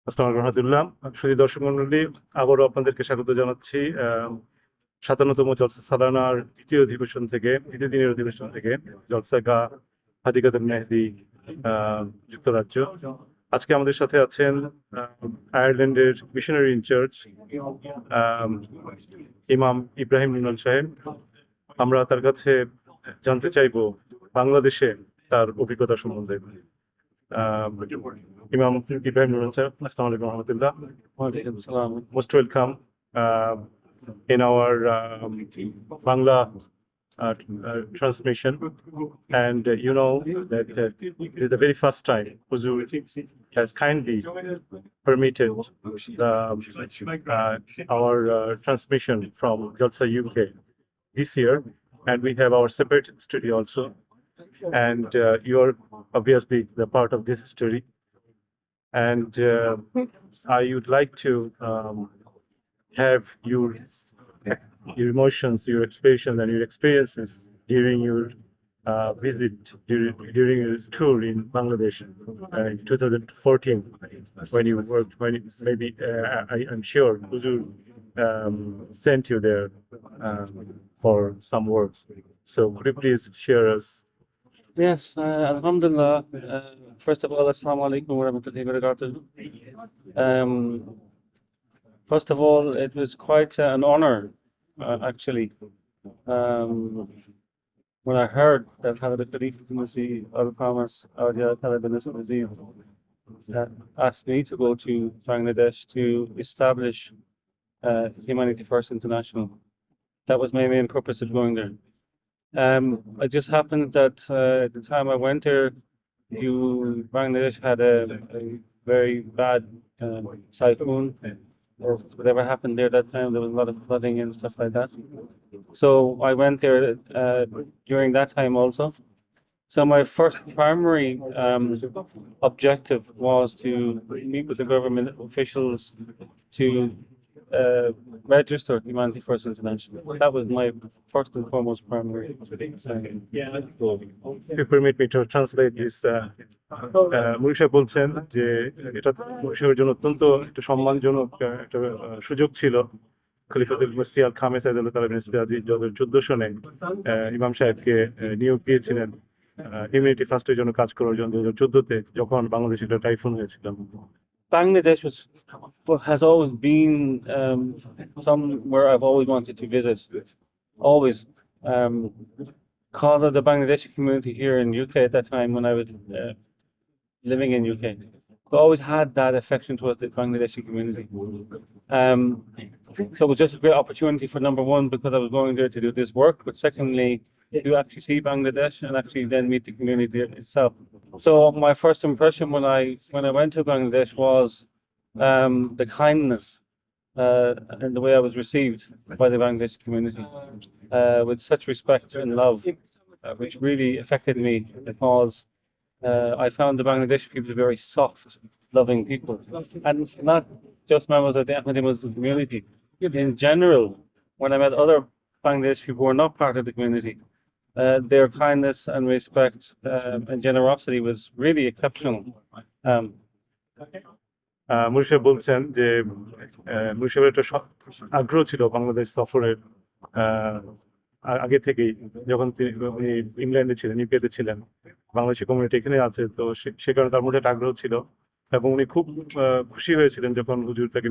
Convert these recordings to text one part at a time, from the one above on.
আসসালামু আলাইকুম রহমতুল্লাহ। শুধু দর্শক মন্ডলী, আবারও আপনাদেরকে স্বাগত জানাচ্ছি 57তম জলসা সালানার দ্বিতীয় দিনের অধিবেশন থেকে জলসা গা হাদিকাতুল মেহেদী যুক্তরাজ্য। আজকে আমাদের সাথে আছেন আয়ারল্যান্ডের মিশনারি ইনচার্জ ইমাম ইব্রাহিম নুরুল সাহেব। আমরা তার কাছে জানতে চাইব বাংলাদেশে তার অভিজ্ঞতা সম্বন্ধে। Imam Ibrahim Nuran sir, Assalamu alaikum warahmatullah. Most welcome in our Bangla transmission. And you know that it is the very first time Huzur has kindly permitted our transmission from Jalsa UK this year, and we have our separate studio also. And you are obviously the part of this story. And I would like to have your emotions, your expressions, and your experiences during your visit, during your tour in Bangladesh in 2014, when you worked. Maybe I'm sure Huzur sent you there for some works. So could you please share us? Yes, Alhamdulillah. First of all, Assalamu alaikum wa rahmatullahi wa barakatuh. First of all, it was quite an honor, actually, when I heard that Hazrat Khalifa bin Masih al-Famas asked me to go to Bangladesh to establish Humanity First International. That was my main purpose of going there. It just happened that at the time I went there, Bangladesh had a very bad typhoon. Whatever happened there that time, there was a lot of flooding and stuff like that. So I went there during that time also. So my first primary objective was to meet with the government officials to register Humanity First International. That was my first and foremost primary. If you permit me to translate this, মুশা বলছেন যে এটা মুশার জন্য অত্যন্ত একটা সম্মানজনক একটা সুযোগ ছিল। খলিফাতুল মসিহ আল খামেস আলাইহিস সালাম 2014 সনে ইমাম সাহেবকে নিয়োগ দিয়েছিলেন হিউম্যানিটি ফার্স্টের জন্য কাজ করার জন্য 2014-তে, যখন বাংলাদেশে একটা টাইফুন হয়েছিল। Bangladesh has always been somewhere I've always wanted to visit. Always. Because of the Bangladeshi community here in UK at that time when I was living in UK. I always had that affection towards the Bangladeshi community. So it was just a great opportunity for number one, because I was going there to do this work, but secondly, to actually see Bangladesh and actually then meet the community itself. So my first impression when I went to Bangladesh was the kindness and the way I was received by the Bangladeshi community with such respect and love, which really affected me, because I found the Bangladeshi people very soft, loving people, and not just members of the Ahmadi Muslim community. In general, when I met other Bangladeshi people who were not part of the community, their kindness and respect and generosity was really exceptional. মুশা বলছেন যে মুশার একটা আগ্রহ ছিল বাংলাদেশ সফরের আগে থেকেই, যখন তিনি ইংল্যান্ডে ছিলেন, ইউকেতে ছিলেন। বাংলাদেশি কমিউনিটি এখানে আছে, তো সে কারণে তার মধ্যে একটা আগ্রহ ছিল, এবং উনি খুব খুশি হয়েছিলেন যখন হুজুর তাকে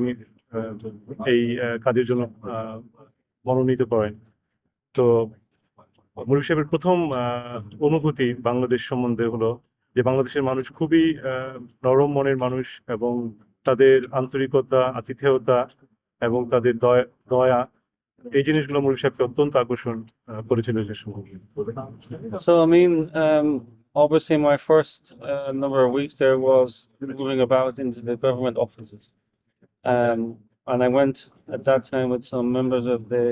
এই কাজের জন্য মনোনীত করেন। তো মুরুব সাহেবের প্রথম অনুভূতি বাংলাদেশ সম্বন্ধে হলো যে বাংলাদেশের মানুষ খুবই নরম মনের মানুষ, এবং তাদের আন্তরিকতা, আতিথেয়তা এবং তাদের দয়া, এই জিনিসগুলো মুরুব সাহেবকে অত্যন্ত আকর্ষণ করেছিল যে সময়। So I mean, obviously my first number of weeks there was moving about into the government offices, and I went at that time with some members of the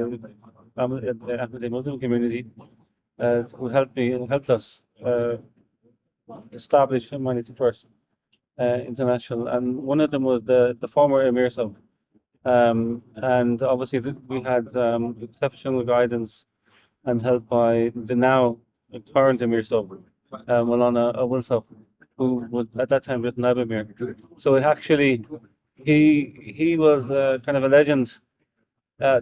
Ahmadi Muslim community who helped us establish Humanity First International, and one of them was the former Emir Sahib. And obviously we had exceptional guidance and help by the now current Emir Sahib, Maulana Awal Sahib, who was at that time with Naib Emir. So it actually he was kind of a legend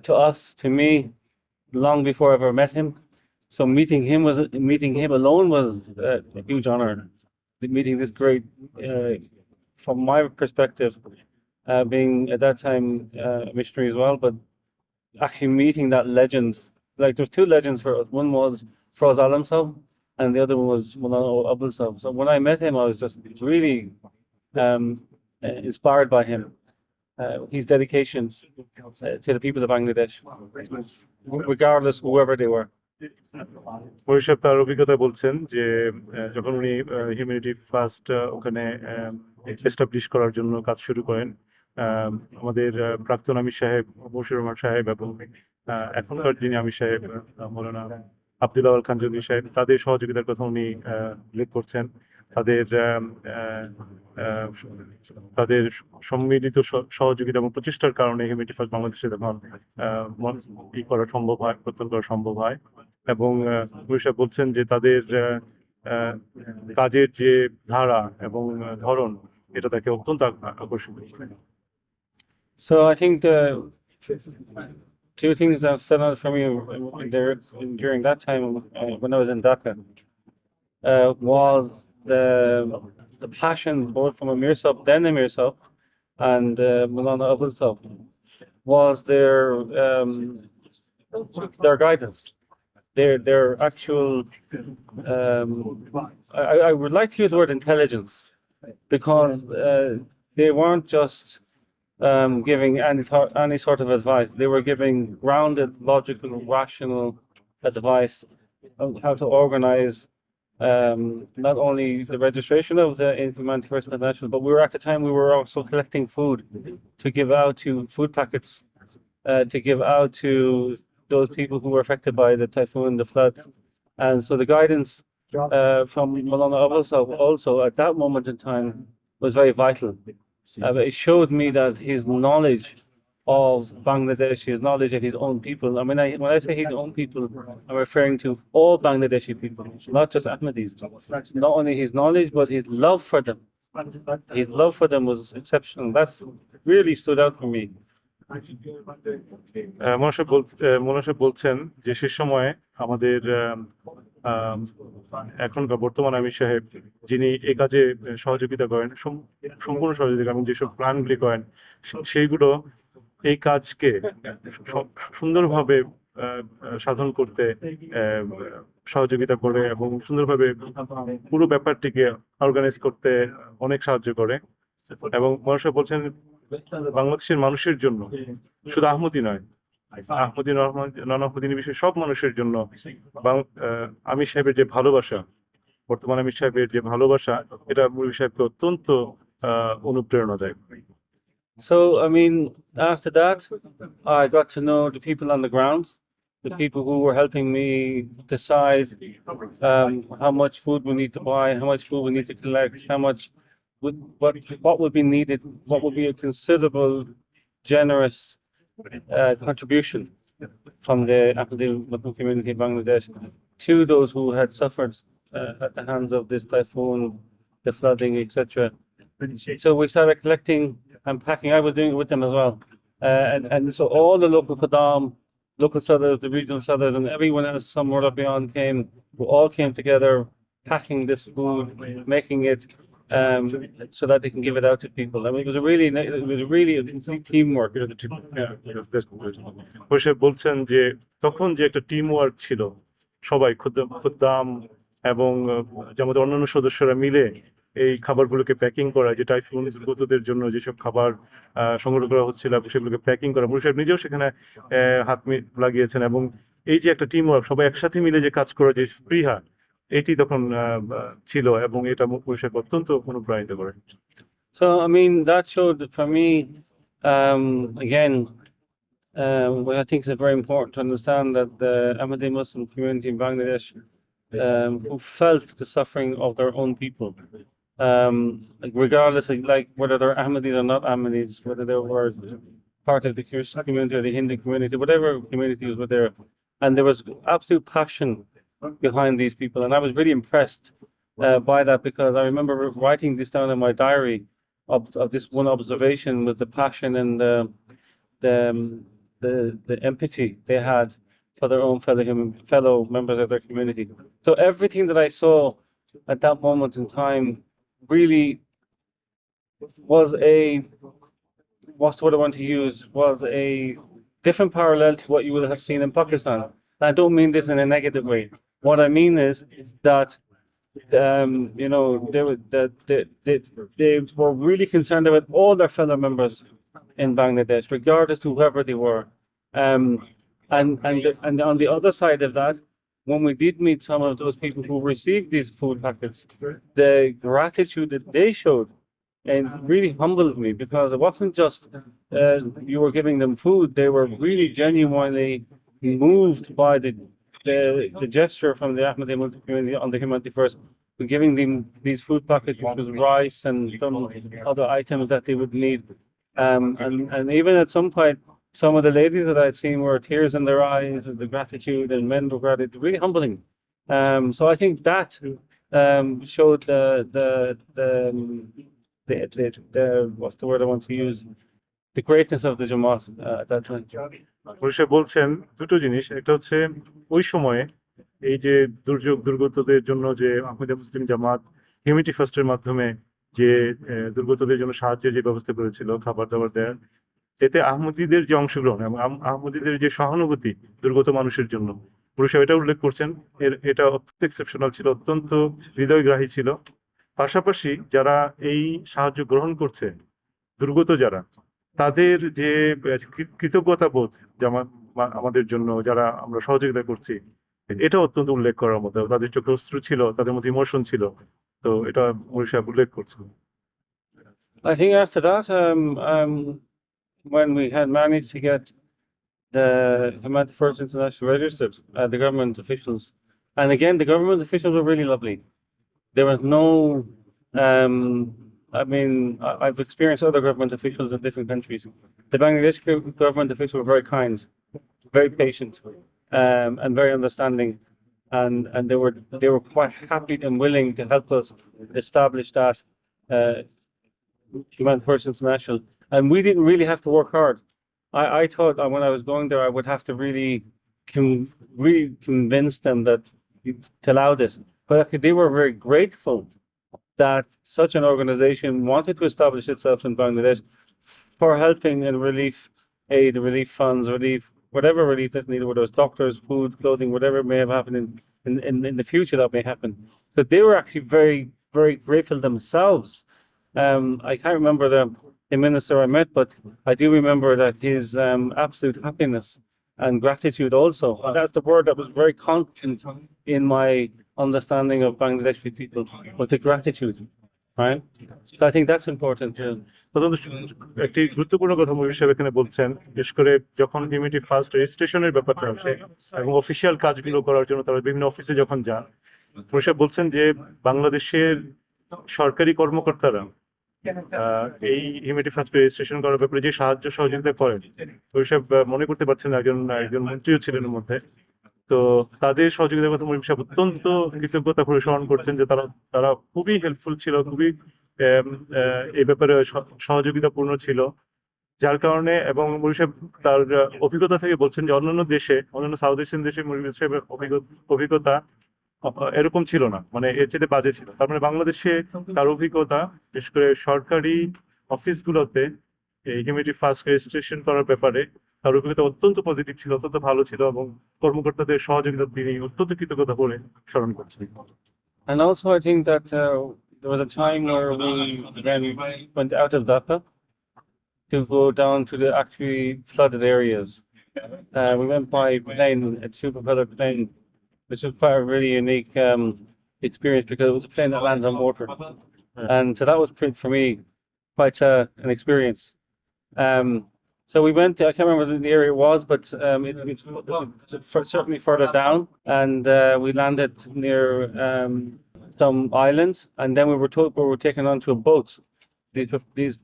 to us, to me, long before I ever met him. So meeting him alone was a huge honor. Meeting this great, from my perspective, being at that time a missionary as well, but actually meeting that legend. Like there's two legends for us. One was Froz Alam Sab, and the other one was Mulana Abul Sab. So when I met him, I was just really um, inspired by him. His dedication to the people of Bangladesh, regardless whoever they were. মনির সাহেব তার অভিজ্ঞতা বলছেন যে যখন উনি humanity first ওখানে establish করার জন্য কাজ শুরু করেন, আমাদের প্রাক্তন আমির সাহেব বশির রহমান সাহেব এবং এখনকার যিনি আমির সাহেব মৌলানা আব্দুল আওয়াল খান চৌধুরী সাহেব, তাদের সহযোগিতার কথা উনি উল্লেখ করছেন। তাদের তাদের সম্মিলিত সহযোগিতা এবং প্রচেষ্টার কারণে হিউম্যানিটি ফার্স্ট বাংলাদেশে তখন করা সম্ভব হয়, প্রত্যয়ন করা সম্ভব হয়। এবং মনির সাহেব বলছেন যে তাদের কাজের যে ধারা এবং ধরন, এটা তাকে অত্যন্ত আকর্ষণীয়। So I think the two things that stood out for me there during that time when I was in Dhaka was the passion both from Amir Sab, then Amir Sab, and Mulana Abul Sab, was their guidance, their actual. I would like to use the word intelligence, because they weren't just giving any sort of advice. They were giving grounded, logical, rational advice on how to organize not only the registration of the Humanity First International, but at the time we were also collecting food to give out to food packets, to give out to those people who were affected by the typhoon, the flood. And so the guidance from Maulana Abul Sab also at that moment in time was very vital. It showed me that his knowledge of Bangladesh, his knowledge of his own people. I mean, when I say his own people, I'm referring to all Bangladeshi people, not just Ahmadis. Not only his knowledge, but his love for them. His love for them was exceptional. That's really stood out for me. মনির সাহেব বলছেন যে সে সময়ে আমাদের এখনকার বর্তমান আমির সাহেব, যিনি এই কাজে সহযোগিতা করেন, সম্পূর্ণ সহযোগিতা এবং যেসব প্ল্যানগুলি করেন, সেইগুলো এই কাজকে সুন্দরভাবে সাধন করতে সহযোগিতা করে এবং সুন্দরভাবে পুরো ব্যাপারটিকে অর্গানাইজ করতে অনেক সাহায্য করে। এবং মনির সাহেব বলছেন বাংলাদেশের মানুষের জন্য, শুধু আহমদি নয়, আহমদি নন আহমদি নির্বিশেষে সব মানুষের জন্য আমির সাহেবের যে ভালোবাসা, বর্তমান আমির সাহেবের যে ভালোবাসা, এটা মনির সাহেবকে অত্যন্ত অনুপ্রেরণা দেয়। So, I mean, after that, I got to know the people on the ground, the people who were helping me decide how much food we need to buy, how much food we need to collect, how much, what would be needed, what would be a considerable, generous contribution from the Ahmadi Muslim community in Bangladesh to those who had suffered at the hands of this typhoon, the flooding, etc. So we started collecting and packing. I was doing it with them as well. And so all the local Qadam, local Sadrs, the regional Sadrs, and everyone else somewhere up beyond we all came together, packing this food, making it so that they can give it out to people. I mean, it was really a complete teamwork. বলছেন যে তখন যে একটা team work ছিল, সবাই খুদ্দাম এবং আমাদের অন্যান্য সদস্যরা মিলে এই খাবারগুলোকে প্যাকিং করা, যে টাইফুন দুর্গতদের জন্য যেসব খাবার সংগ্রহ করা হচ্ছিল সেগুলোকে প্যাকিং করা, মনির সাহেব নিজেও সেখানে হাত লাগিয়েছেন। এবং এই যে একটা টিম ওয়ার্ক, সবাই একসাথে মিলে যে কাজ করার যে স্পৃহা, এটি তখন ছিল এবং এটা মনির সাহেব অত্যন্ত অনুপ্রাণিত করে। So I mean, that showed for me again what I think is very important to understand, that the Ahmadi Muslim community in Bangladesh who felt the suffering of their own people, regardless of whether they're Ahmadis or not Ahmadis, whether they were part of the Christian community or the Hindu community, whatever communities were there, and there was absolute passion behind these people, and I was really impressed by that, because I remember writing this down in my diary of this one observation with the passion and the empathy they had for their own fellow members of their community. So everything that I saw at that moment in time really was what's the word I want to use, was a different parallel to what you would have seen in Pakistan. And I don't mean this in a negative way. What I mean is that you know, they were really concerned about all their fellow members in Bangladesh, regardless to whoever they were. And on the other side of that, when we did meet some of those people who received these food packets, the gratitude that they showed and really humbled me, because it wasn't just you were giving them food; they were really genuinely moved by the gesture from the Ahmadiyya community on the Humanity First, for giving them these food packets, which was rice and some other items that they would need. And even at some point, some of the ladies that I'd seen were tears in their eyes with the gratitude, and men were gratitude, really humbling. So I think that showed the what's the word I want to use, the greatness of the Jamaat at that time. পুলিশে বলছেন দুটো জিনিস, একটা হচ্ছে ওই সময়ে এই যে দুর্গতদের জন্য যে আহমদিয়া মুসলিম জামাত হিউম্যানিটি ফার্স্টের মাধ্যমে যে দুর্গতদের জন্য সাহায্যের যে ব্যবস্থা করেছিল, খাবার দাবার দেওয়ার, এতে আহমদীদের যে অংশগ্রহণ এবং আহমদীদের যে সহানুভূতি দুর্গত মানুষের জন্য, পুলিশ এটা উল্লেখ করছেন, এটা অত্যন্ত এক্সেপশনাল ছিল, অত্যন্ত হৃদয়গ্রাহী ছিল। পাশাপাশি যারা এই সাহায্য গ্রহণ করছে, দুর্গত যারা, তাদের যে কৃতজ্ঞতা বোধ আমাদের জন্য যারা আমরা সহযোগিতা করছি, এটা অত্যন্ত উল্লেখ করার মতো। তাদের চোখে অশ্রু ছিল, তাদের মধ্যে ইমোশন ছিল, তো এটা সাহেব উল্লেখ করছেন। I think after that, when we had managed to get the Humanity First International registered, the government officials, and again, the government officials were really lovely. There was no, I mean, I've experienced other government officials in different countries. The Bangladesh government officials were very kind, very patient, and very understanding, and they were quite happy and willing to help us establish that Ondemand First International. And we didn't really have to work hard. I thought when I was going there, I would have to really convince them that to allow this. But actually, they were very grateful that such an organization wanted to establish itself in Bangladesh for helping in relief aid, relief funds, whatever relief that's needed, whether it's doctors, food, clothing, whatever may have happened in the future that may happen. But they were actually very, very grateful themselves. I can't remember the minister I met, but I do remember that his absolute happiness and gratitude also. And that's the word that was very constant in my understanding of Bangladeshi people, was the gratitude, right? So I think that's important too. একটি গুরুত্বপূর্ণ কথা মুভির সাহেব এখানে বলছেন, বিশেষ করে যখন হিউম্যানিটি ফার্স্ট রেজিস্ট্রেশনের ব্যাপারটা আসে এবং অফিসিয়াল কাজগুলো করার জন্য তারা বিভিন্ন অফিসে যখন যান, মুভির সাহেব বলছেন যে বাংলাদেশের সরকারি কর্মকর্তারা এই হিউম্যানিটি ফার্স্ট রেজিস্ট্রেশন করার ব্যাপারে যে সাহায্য সহযোগিতা করেন, মুভির সাহেব মনে করতে পারছেন একজন মন্ত্রীও ছিলেন এর মধ্যে, তো তাদের সহযোগিতার কথা মুভির সাহেব অত্যন্ত কৃতজ্ঞতা স্মরণ করছেন যে তারা খুবই হেল্পফুল ছিল, খুবই এই ব্যাপারে সহযোগিতাপূর্ণ ছিল, যার কারণে, এবং মুভির সাহেব তার অভিজ্ঞতা থেকে বলছেন যে অন্যান্য সাউথ এশিয়ান দেশে মুভির সাহেবের অভিজ্ঞতা এরকম ছিল না, মানে এর চেয়ে বাজে ছিল। তার মানে বাংলাদেশে তার অভিজ্ঞতা, বিশেষ করে সরকারি অফিসগুলোতে এই হিউম্যানিটি ফার্স্ট রেজিস্ট্রেশন করার ব্যাপারে তার অভিজ্ঞতা অত্যন্ত পজিটিভ ছিল, অত্যন্ত ভালো ছিল, এবং কর্মকর্তাদের সহযোগিতা তিনি অত্যন্ত কৃতজ্ঞতা করে স্মরণ করছেন। And also I think that there was a time where we then went out of Dhaka to go down to the actually flooded areas. We went by plane, a two-propeller plane, which was quite a really unique experience, because it was a plane that lands on water. And so that was for me quite an experience. So we went to, I can't remember the area it was, but it was certainly further down, and we landed near some islands, and then we were taken onto a boat, these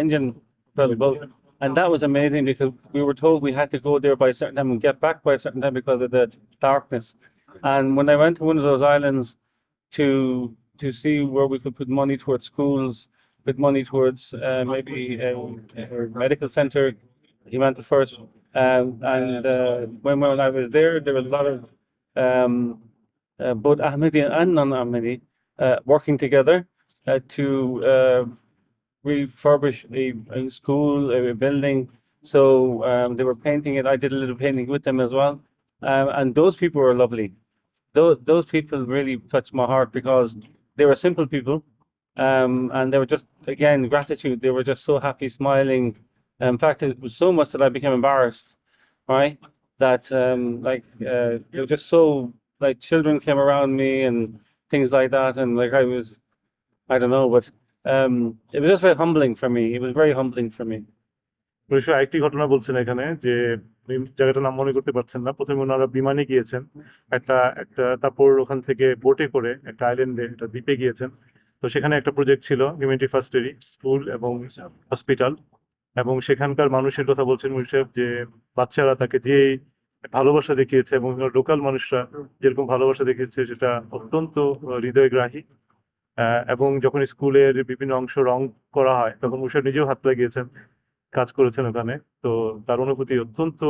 engine propelled boat. And that was amazing, because we were told we had to go there by a certain time and get back by a certain time because of the darkness. And when I went to one of those islands to see where we could put money towards schools, put money towards maybe a medical center. He went the first. When I was there was a lot of um, both Ahmadi and non-Ahmadi working together to refurbish a school, a building. So they were painting it. I did a little painting with them as well. And those people were lovely. Those people really touched my heart because they were simple people. And they were just, again, gratitude. They were just so happy, smiling. In fact, it was so much that I became embarrassed, right? That they were just so, like, children came around me and things like that. And like I don't know, but it was just very humbling for me. It was very humbling for me. অবশ্যই আরেকটি ঘটনা বলছেন এখানে যে উনি জায়গাটার নাম মনে করতে পারছেন না। প্রথমে ওনারা বিমানে গিয়েছেন, একটা একটা তারপর ওখান থেকে বোটে করে একটা আইল্যান্ডে, একটা দ্বীপে গিয়েছেন। তো সেখানে একটা প্রজেক্ট ছিল হিউম্যানিটি ফার্স্ট এরই স্কুল এবং হসপিটাল, এবং সেখানকার মানুষের কথা বলছেন মুশারফ, যে বাচ্চারা তাকে যে ভালোবাসা দেখিয়েছে এবং লোকাল মানুষরা যেরকম ভালোবাসা দেখিয়েছে সেটা অত্যন্ত হৃদয়গ্রাহী। এবং যখন স্কুলের বিভিন্ন অংশ রং করা হয় তখন মুশারফ নিজেও হাত লাগিয়েছেন, কাজ করেছেন ওখানে। তো তার অনুভূতি অত্যন্ত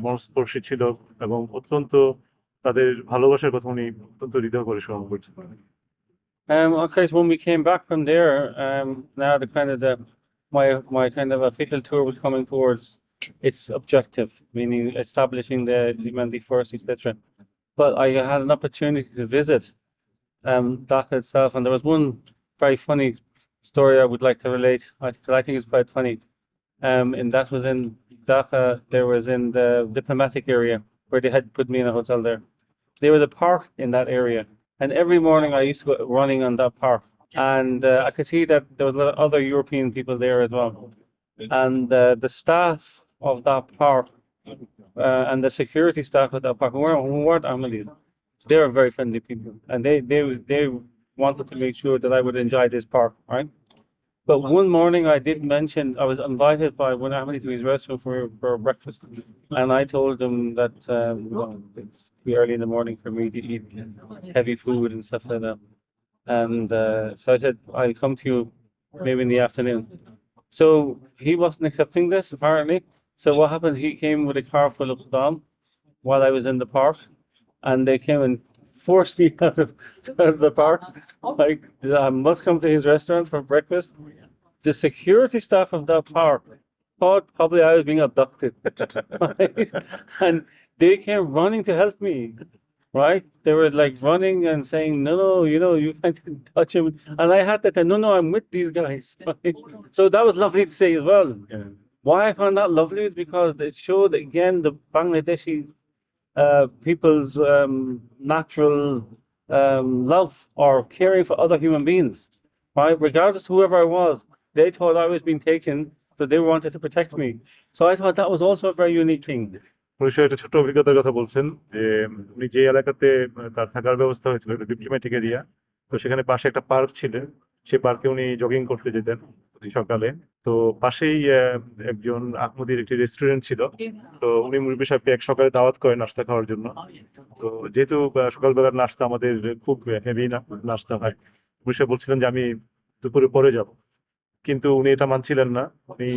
মনস্পর্শী ছিল এবং অত্যন্ত তাদের ভালোবাসার কথা উনি অত্যন্ত হৃদয় করে স্মরণ করছেন। Okay, so when we came back from there, now my kind of official tour was coming towards its objective, meaning establishing the humanity first, etc. But I had an opportunity to visit Dhaka itself, and there was one very funny story I would like to relate. I think it's quite funny. And that was in Dhaka. There was in the diplomatic area where they had put me in a hotel there. There was a park in that area, and every morning I used to go running on that park. And I could see that there was a lot of other European people there as well. And the staff of that park and the security staff of that park who weren't Ahmadis, they were very friendly people, and they wanted to make sure that I would enjoy this park, right? But one morning I did mention I was invited by one Ahmadi to his restaurant for breakfast, and I told him that well, it's too early in the morning for me to eat heavy food and stuff like that. And so I said, I'll come to you maybe in the afternoon. So he wasn't accepting this, apparently. So what happened, he came with a car full of dom while I was in the park, and they came and forced me out of the park. Like, I must come to his restaurant for breakfast. The security staff of that park thought probably I was being abducted. Right? And they came running to help me. Right? They were like running and saying, no, you can't touch him. And I had to tell, no, I'm with these guys. Right? So that was lovely to say as well. Yeah. Why I found that lovely is because it showed, again, the Bangladeshi people's natural love or caring for other human beings. Right? Regardless of whoever I was, they thought I was being taken, so they wanted to protect me. So I thought that was also a very unique thing. অবশ্যই একটা ছোট অভিজ্ঞতার কথা বলছেন যে উনি যে এলাকাতে তার থাকার ব্যবস্থা হয়েছিল, একটা ডিপ্লোম্যাটিক এরিয়া, তো সেখানে পাশে একটা পার্ক ছিল, সেই পার্কে উনি জগিং করতে যেতেন প্রতি সকালে। তো পাশেই একজন আহমদির একটি রেস্টুরেন্ট ছিল, তো উনি মুরব্বি সাহেবকে এক সকালে দাওয়াত করেন নাস্তা খাওয়ার জন্য। তো যেহেতু সকালবেলার নাস্তা আমাদের খুব হেভি নাস্তা হয়, মুরব্বি সাহেব বলছিলেন যে আমি দুপুরে পরে যাব, কিন্তু উনি এটা মানছিলেন না। উনি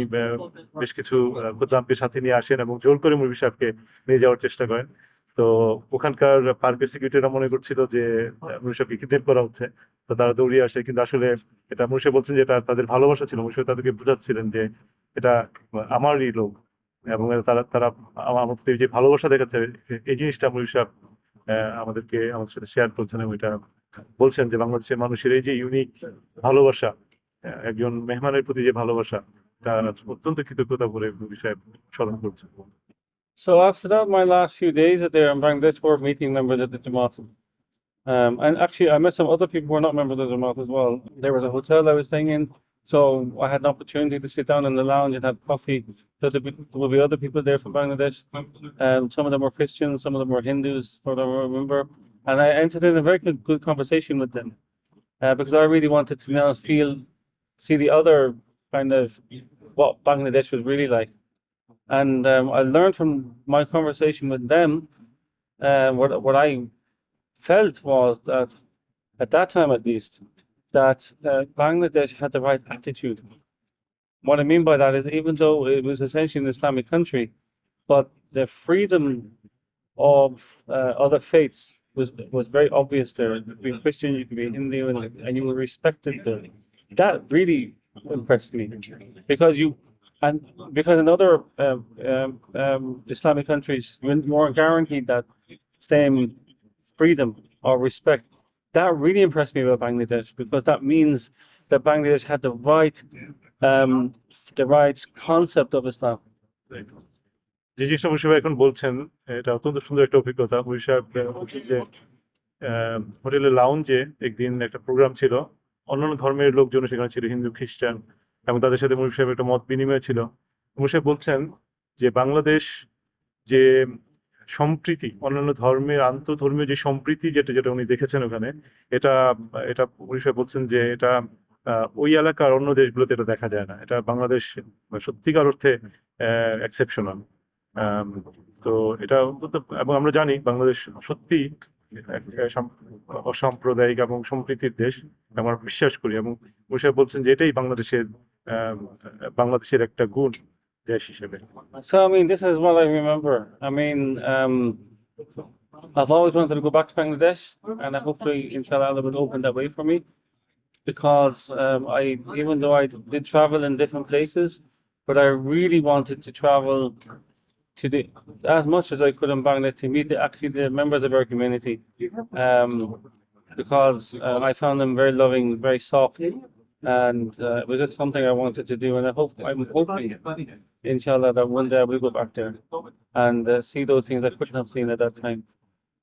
বেশ কিছু খুদ্দামকে সাথে নিয়ে আসেন এবং জোর করে মুরব্বি সাহেবকে নিয়ে যাওয়ার চেষ্টা করেন। তো ওখানকার পার্কের সিকিউরিটিরা মনে করছিল যে মুরব্বি সাহেবকে কিডন্যাপ করা হচ্ছে, তো তারা দৌড়িয়ে আসে। কিন্তু আসলে এটা মুরব্বি সাহেব বলছেন যে এটা তাদের ভালোবাসা ছিল। মুরব্বি সাহেব তাদেরকে বোঝাচ্ছিলেন যে এটা আমারই লোক, এবং তারা আমার প্রতি যে ভালোবাসা দেখাচ্ছে, এই জিনিসটা মুরব্বি সাহেব আমাদের সাথে শেয়ার করছেন। এবং এটা বলছেন যে বাংলাদেশের মানুষের এই যে ইউনিক ভালোবাসা, একজন মেহমানের প্রতি যে ভালোবাসা, তা অত্যন্ত কৃতজ্ঞতা বলে বিষয়ে স্মরণ করছে। So after that, my last few days there in Bangladesh were meeting members of the Jamaat. And actually I met some other people who were not members of the Jamaat as well. There was a hotel I was staying in, so I had an opportunity to sit down in the lounge and have coffee. So there will be other people there from Bangladesh. Some of them were Christians, some of them were Hindus, for them I remember. And I entered in a very good conversation with them, because I really wanted to see the other kind of what Bangladesh was really like. And I learned from my conversation with them, what I felt was that at that time at least, that Bangladesh had the right attitude. What I mean by that is, even though it was essentially an Islamic country, but the freedom of other faiths was very obvious there. You could be Christian, you could be Hindu, and you were respected there. That really impressed me, because in other Islamic countries you weren't guaranteed that same freedom or respect. That really impressed me about Bangladesh, because that means that Bangladesh had the right concept of Islam. যে জিনিসটা মুশারফ ভাই এখন বলছেন, এটা অত্যন্ত সুন্দর একটা অভিজ্ঞতা। মুশারফ সাহেব বলছেন যে হোটেলের লাউঞ্জে একদিন একটা প্রোগ্রাম ছিল, অন্যান্য ধর্মের লোকজন সেখানে ছিল, হিন্দু, খ্রিস্টান, এবং তাদের সাথে মুশারফ সাহেব একটা মত বিনিময় ছিল। মুশারফ সাহেব বলছেন যে বাংলাদেশ যে সম্প্রীতি, অন্যান্য ধর্মের আন্তঃধর্মীয় যে সম্প্রীতি যেটা উনি দেখেছেন ওখানে, এটা এটা মুশারফ সাহেব বলছেন যে এটা ওই এলাকার অন্য দেশগুলোতে এটা দেখা যায় না। এটা বাংলাদেশ সত্যিকার অর্থে এক্সেপশনাল। তো এটা অন্তত, এবং আমরা জানি বাংলাদেশ সত্যি অসাম্প্রদায়িক এবং সম্প্রীতির দেশ, আমরা বিশ্বাস করি। এবং মুশারফ বলছেন যে এটাই বাংলাদেশের একটা গুণ দেশ হিসেবে। So I mean, this is what I remember. I mean, I've always wanted to go back to Bangladesh, and hopefully, inshallah, Allah will open that way for me. Because even though I did travel in different places, but I really wanted to travel to as much as I could in Bangladesh to meet the members of our community, because I found them very loving, very soft, and it was just something I wanted to do. And I'm hoping, inshallah, that one day I will go back there and see those things I couldn't have seen at that time.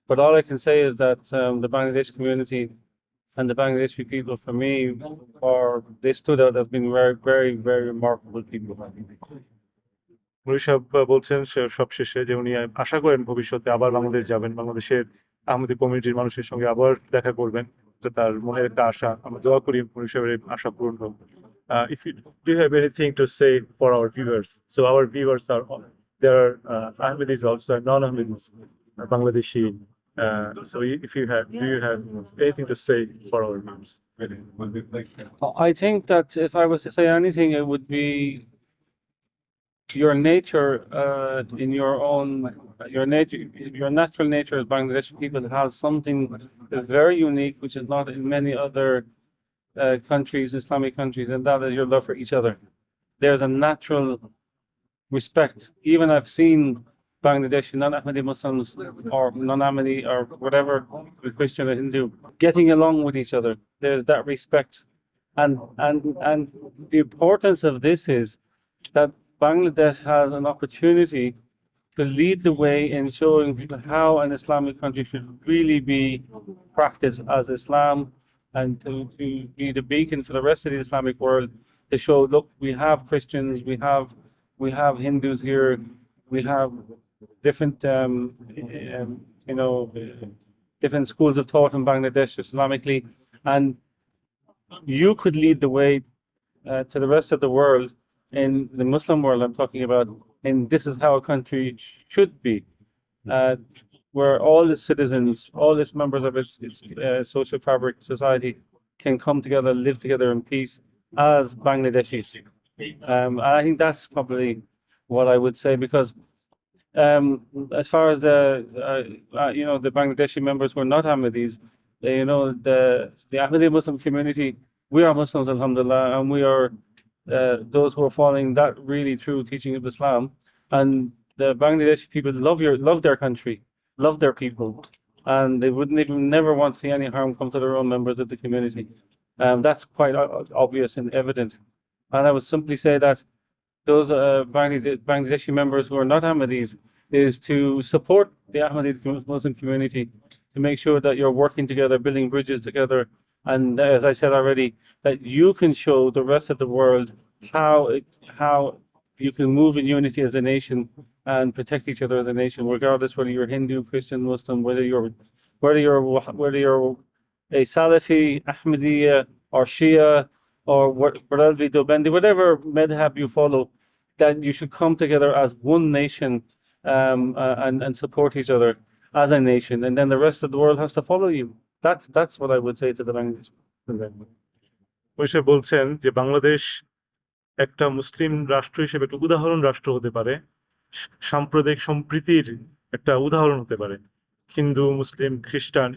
But all I can say is that the Bangladesh community and the Bangladeshi people, for me, they stood out as being very, very, very remarkable people. Musharraf বলছেন সবশেষে যে উনি আশা করেন ভবিষ্যতে আবার বাংলাদেশ যাবেন, বাংলাদেশের আহমদি কমিউনিটির মানুষের সঙ্গে আবার দেখা করবেন। এটা তার মনের একটা আশা। আমরা দোয়া করি মুশারফের আশা পূরণ হোক। If you do you have anything to say for our viewers? So our viewers there are Ahmadis also, non-Ahmadis, Bangladeshi. So if you do you have anything to say for our viewers? I think that if I was to say anything, it would be your nature, in your natural nature as Bangladeshi people has something very unique, which is not in many other countries, Islamic countries, and that is your love for each other. There's a natural respect. Even I've seen Bangladeshi non-Ahmadi Muslims or non-Ahmadi or whatever, Christian or Hindu, getting along with each other. There's that respect, and the importance of this is that Bangladesh has an opportunity to lead the way in showing people how an Islamic country should really be practiced as Islam, and to be the beacon for the rest of the Islamic world, to show, look, we have Christians, we have Hindus here, we have different different schools of thought in Bangladesh Islamically, and you could lead the way to the rest of the world, in the Muslim world I'm talking about, and this is how a country should be, where all its citizens, all its members of its social fabric, society, can come together, live together in peace as Bangladeshis. And I think that's probably what I would say, because as far as the Bangladeshi members who are not Ahmadis, the Ahmadi Muslim community, we are Muslims, alhamdulillah, and we are those who are following that really true teaching of Islam. And the Bangladeshi people love their country, love their people, and they wouldn't even never want to see any harm come to their own members of the community. That's quite obvious and evident. And I would simply say that those Bangladeshi members who are not Ahmadis is to support the Ahmadi Muslim community, to make sure that you're working together, building bridges together, and as I said already, that you can show the rest of the world how you can move in unity as a nation and protect each other as a nation, regardless whether you're Hindu, Christian, Muslim, whether you're a Salafi, Ahmadiyya, or Shia, or Baralvi, Dobendi, whatever madhab you follow, that you should come together as one nation, and support each other as a nation, and then the rest of the world has to follow you. That's what I would say to the Bangladesh. বসে বলছেন যে বাংলাদেশ একটা মুসলিম রাষ্ট্র হিসেবে একটা উদাহরণ রাষ্ট্র হতে পারে, সাম্প্রদায়িক সম্প্রীতির একটা উদাহরণ হতে পারে। হিন্দু, মুসলিম, খ্রিস্টান,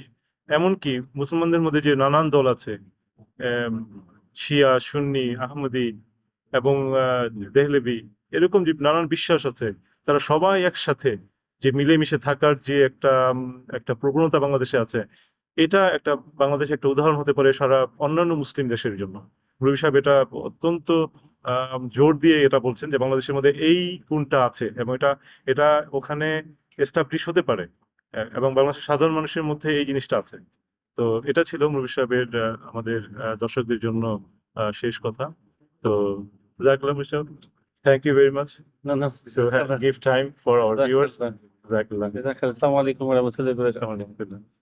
এমনকি মুসলমানদের মধ্যে যে নানান দল আছে, শিয়া, সুন্নি, আহমদি এবং দেহলেবি, এরকম যে নানান বিশ্বাস আছে, তারা সবাই একসাথে যে মিলেমিশে থাকার যে একটা প্রবণতা বাংলাদেশে আছে, এটা একটা বাংলাদেশে একটা উদাহরণ হতে পারে সারা অন্যান্য মুসলিম দেশের জন্য। রবি সাহেব এটা অত্যন্ত জোর দিয়ে এটা বলছেন যে বাংলাদেশের মধ্যে এই গুণটা আছে এবং এটা এটা ওখানে এস্টাবলিশ হতে পারে, এবং বাংলাদেশের সাধারণ মানুষের মধ্যে এই জিনিসটা আছে। তো এটা ছিল রবি সাহেবের আমাদের দর্শকদের জন্য শেষ কথা। তো জাজাকাল্লাহ রবি সাহেব, thank you very much. No, no. So give time for our viewers. Jazakallah. জাজাকাল্লাহ। Jazakallah. Assalamu alaikum wa rahmatullahi wa barakatuh. আসসালামু আলাইকুম।